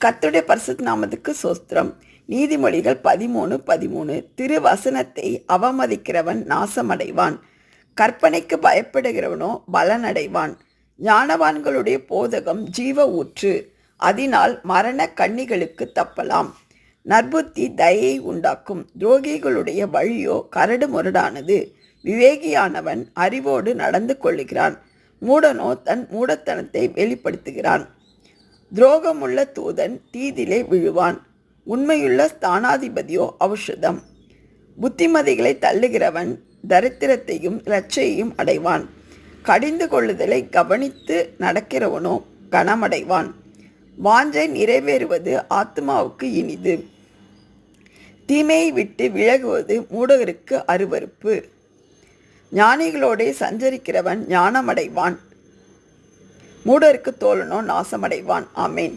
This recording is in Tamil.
கர்த்தருடைய பரிசுத்த நாமத்துக்கு சோஸ்திரம். நீதிமொழிகள் 13:13. திருவசனத்தை அவமதிக்கிறவன் நாசமடைவான், கற்பனைக்கு பயப்படுகிறவனோ பலனடைவான். ஞானவான்களுடைய போதகம் ஜீவ ஊற்று, அதனால் மரண கண்ணிகளுக்கு தப்பலாம். நற்புத்தி தயையை உண்டாக்கும், துரோகிகளுடைய வழியோ கரடு முரடானது. விவேகியானவன் அறிவோடு நடந்து கொள்ளுகிறான், மூடனோ தன் மூடத்தனத்தை வெளிப்படுத்துகிறான். துரோகமுள்ள தூதன் தீதிலே விழுவான், உண்மையுள்ள ஸ்தானாதிபதியோ ஔஷதம். புத்திமதிகளை தள்ளுகிறவன் தரித்திரத்தையும் இரட்சையையும் அடைவான், கடிந்து கொள்ளுதலை கவனித்து நடக்கிறவனோ கனமடைவான். வாஞ்சை நிறைவேறுவது ஆத்மாவுக்கு இனிது, தீமையை விட்டு விலகுவது மூடகருக்கு அருவருப்பு. ஞானிகளோடே சஞ்சரிக்கிறவன் ஞானமடைவான், மூடருக்கு தோழனோ நாசமடைவான். ஆமேன்.